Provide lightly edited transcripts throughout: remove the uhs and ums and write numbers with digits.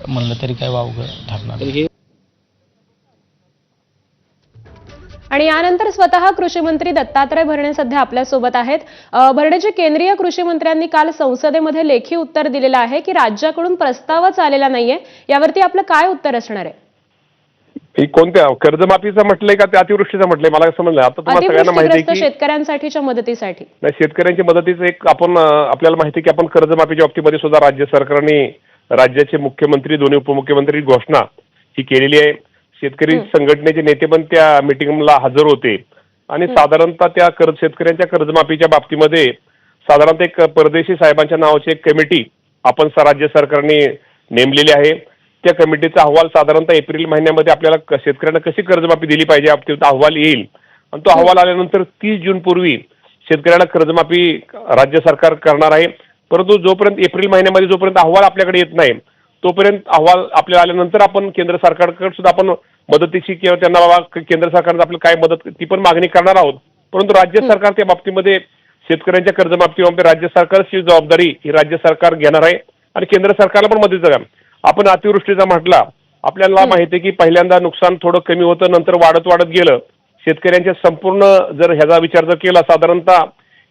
म्हणलं तरी काय वावगं ठरणार नाही. आणि यानंतर स्वतः कृषी मंत्री दत्तात्रय भरणे सध्या आपल्या सोबत आहेत. भरणेजी, केंद्रीय कृषी मंत्र्यांनी काल संसदेमध्ये लेखी उत्तर दिलेलं आहे की राज्याकडून प्रस्तावच आलेला नाहीये. यावरती आपलं काय उत्तर असणार आहे? कोणत्या कर्जमाफीचं म्हटलंय का ते अतिवृष्टीचं म्हटलंय मला समजलं. आता तुम्हाला सगळ्यांना माहिती आहे की शेतकऱ्यांसाठीच्या मदतीसाठी नाही, शेतकऱ्यांची मदतीचं एक आपण आपल्याला माहिती आहे की आपण कर्जमाफीच्या बाबतीमध्ये सुद्धा राज्य सरकारने राज्याचे मुख्यमंत्री दोन्ही उपमुख्यमंत्री घोषणा ही केलेली आहे. शेतकरी संघटनेचे नेते पण त्या मीटिंगला हजर होते आणि साधारणतः त्या शेतकऱ्यांच्या कर्जमाफीच्या बाबतीमध्ये साधारणतः एक परदेशी साहेबांच्या नावाची एक कमिटी आपण राज्य सरकारने नेमलेली आहे. त्या कमिटीचा अहवाल साधारणतः एप्रिल महिन्यामध्ये आपल्याला शेतकऱ्यांना कशी कर्जमाफी दिली पाहिजे अहवाल येईल आणि तो अहवाल आल्यानंतर 30 जून पूर्वी शेतकऱ्याला कर्जमाफी राज्य सरकार करणार आहे. परंतु जोपर्यंत एप्रिल महिन्यामध्ये जोपर्यंत अहवाल आपल्याकडे येत नाही तोपर्यंत अहवाल आपल्याला आल्यानंतर आपण केंद्र सरकारकडे सुद्धा आपण मदतीची किंवा त्यांना बाबा केंद्र सरकारनं आपल्याला काय मदत ती पण मागणी करणार आहोत. परंतु राज्य सरकार त्या बाबतीमध्ये शेतकऱ्यांच्या कर्जमाफीबाबतीत राज्य सरकारची जबाबदारी ही राज्य सरकार घेणार आहे आणि केंद्र सरकारला पण मदत करा. आपण अतिवृष्टीचा म्हटला, आपल्याला माहिती आहे की पहिल्यांदा नुकसान थोडं कमी होतं, नंतर वाढत वाढत गेलं. शेतकऱ्यांच्या संपूर्ण जर ह्याचा विचार जर केला साधारणतः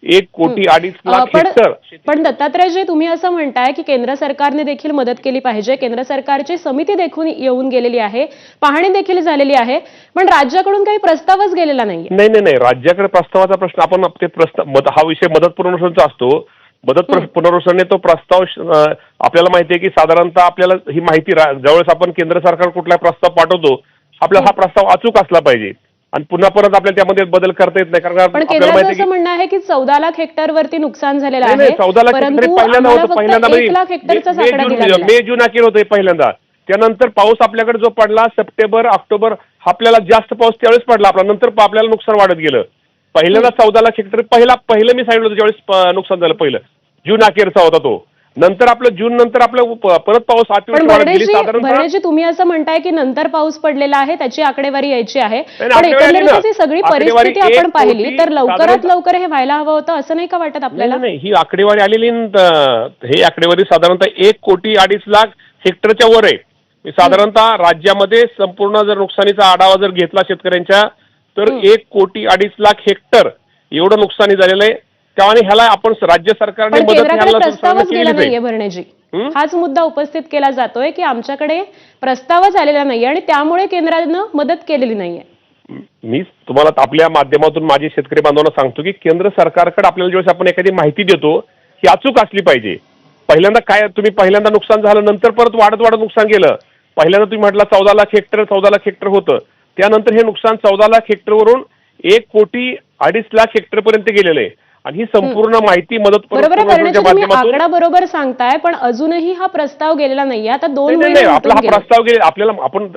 1 कोटी 2.5 लाख हेक्टर. पण दत्तात्रयजी, तुम्ही असं म्हणताय की केंद्र सरकारने देखील मदत केली पाहिजे. केंद्र सरकारची समिती देखून येऊन गेलेली आहे, पाहणी देखील झालेली आहे, पण राज्याकडून काही प्रस्तावच गेलेला नाहीये. नाही, राज्याकडे प्रस्तावाचा प्रश्न आपण ते प्रस्ताव हा विषय मदत पुनर्वसनाचा असतो. मदत पुनर्वसनाने तो प्रस्ताव आपल्याला माहिती आहे की साधारणतः आपल्याला ही माहिती ज्यावेळेस आपण केंद्र सरकार कुठला प्रस्ताव पाठवतो आपल्याला हा प्रस्ताव अचूक असला पाहिजे आणि पुन्हा परत आपल्याला त्यामध्ये बदल करता येत नाही. कारण केंद्राचं असं म्हणणं आहे की 14 लाख हेक्टरवरती नुकसान झालेलं आहे. 14 लाख हेक्टर पहिल्यांदा होतं, मे जून अखेर होतं पहिल्यांदा. त्यानंतर पाऊस आपल्याकडे जो पडला सप्टेंबर ऑक्टोबर आपल्याला जास्त पाऊस त्यावेळेस पडला आपला, नंतर आपल्याला नुकसान वाढत गेलं. पहिल्यांदा 14 लाख हेक्टर पहिलं मी सांगितलं होतं ज्यावेळेस नुकसान झालं पहिलं जून अखेरचा होता तो. नंतर आपलं जून नंतर आपलं परत पाऊस भरणेजी, तुम्ही असं म्हणताय की नंतर पाऊस पडलेला आहे त्याची आकडेवारी यायची आहे, पण एकंदरीत सगळी परिस्थिती आपण पाहिली तर लवकरात लवकर हे व्हायला हवं होतं असं नाही का वाटत आपल्याला? नाही, ही आकडेवारी आलेली ही आकडेवारी साधारणतः 1 कोटी 2.5 लाख हेक्टरच्या वर आहे. साधारणतः राज्यामध्ये संपूर्ण जर नुकसानीचा आढावा जर घेतला शेतकऱ्यांच्या तर 1 कोटी 2.5 लाख हेक्टर एवढं नुकसानी झालेलं आहे. त्यामुळे ह्याला आपण राज्य सरकारने प्रस्तावच गेला नाहीये भरणेजी, हाच मुद्दा उपस्थित केला जातोय की आमच्याकडे प्रस्तावच आलेला नाहीये आणि त्यामुळे केंद्रानं मदत केलेली नाहीये. मी तुम्हाला आपल्या माध्यमातून माझे शेतकरी बांधवांना सांगतो की केंद्र सरकारकडे आपल्याला ज्यावेळेस आपण एखादी माहिती देतो ही अचूक असली पाहिजे. पहिल्यांदा नुकसान झालं नंतर परत वाढत वाढत नुकसान गेलं. पहिल्यांदा तुम्ही म्हटलं 14 लाख हेक्टर होतं, त्यानंतर हे नुकसान 14 लाख हेक्टरवरून 1 कोटी 2.5 लाख हेक्टर पर्यंत गेलेलं आहे आणि ही संपूर्ण माहिती मदत आकडा बरोबर सांगताय, पण अजूनही हा प्रस्ताव गेलेला नाहीये. आता 2 महिने आपला हा प्रस्ताव गेले, आपल्याला आपण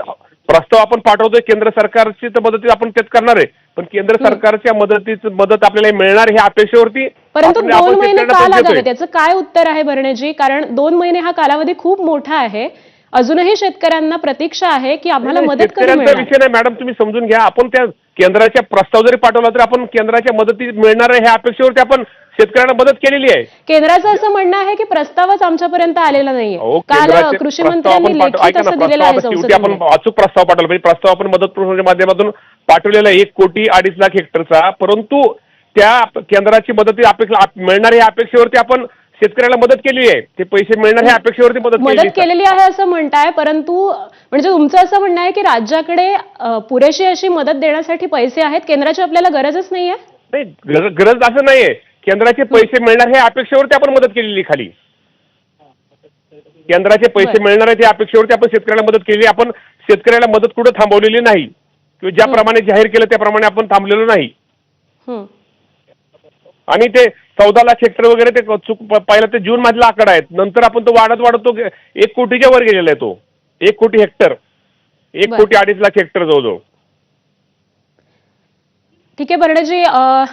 प्रस्ताव आपण पाठवतोय केंद्र सरकारची तर मदत आपण तेच करणार आहे, पण केंद्र सरकारच्या मदत आपल्याला मिळणार ह्या अपेक्षेवरती. परंतु 2 महिने का लागावे त्याचं काय उत्तर आहे भरणेजी? कारण 2 महिने हा कालावधी खूप मोठा आहे, अजूनही शेतकऱ्यांना प्रतीक्षा आहे की आम्हाला मदत कधी मिळणार. विषय नाही मॅडम, तुम्ही समजून घ्या. आपण त्या केंद्राच्या प्रस्ताव जरी पाठवला तरी आपण केंद्राच्या मदती मिळणार आहे ह्या अपेक्षेवरती आपण शेतकऱ्यांना मदत केलेली आहे. केंद्राचं असं म्हणणं आहे की प्रस्तावच आमच्यापर्यंत आलेला नाहीये. काल कृषी मंत्र्यांनी लेखी तसं दिलेलं आहे संसदेमध्ये. आपण अचूक प्रस्ताव पाठवला म्हणजे प्रस्ताव आपण मदत पुरवण्याच्या माध्यमातून पाठवलेला 1 कोटी 2.5 लाख हेक्टरचा, परंतु त्या केंद्राची मदत मिळणार ह्या अपेक्षेवरती आपण शेतकऱ्याला मदत केली आहे. ते पैसे मिळणार ह्या अपेक्षेवरती मदत केलेली आहे असं म्हणताय, परंतु म्हणजे तुमचं असं म्हणणं आहे की राज्याकडे पुरेशी अशी मदत देण्यासाठी पैसे आहेत, केंद्राची आपल्याला गरजच नाहीये? नाही, गरज असं नाहीये. केंद्राचे पैसे मिळणार ह्या अपेक्षेवरती आपण मदत केलेली खाली. केंद्राचे पैसे मिळणार आहेत या अपेक्षेवरती आपण शेतकऱ्याला मदत केली. आपण शेतकऱ्याला मदत कुठं थांबवलेली नाही किंवा ज्याप्रमाणे जाहीर केलं त्याप्रमाणे आपण थांबलेलो नाही. आणि ते 14 लाख हेक्टर वगैरे ते पहिला ते जून मधला आकडा आहे, नंतर आपण तो वाढत तो 1 कोटीच्या वर गेलेला आहे. तो 1 कोटी हेक्टर 1 कोटी 2.5 लाख हेक्टर जवळजवळ. ठीक आहे भरणेजी,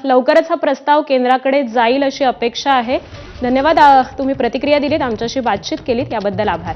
लवकरच हा प्रस्ताव केंद्राकडे जाईल अशी अपेक्षा आहे. धन्यवाद, तुम्ही प्रतिक्रिया दिलीत, आमच्याशी बातचीत केलीत, याबद्दल आभार.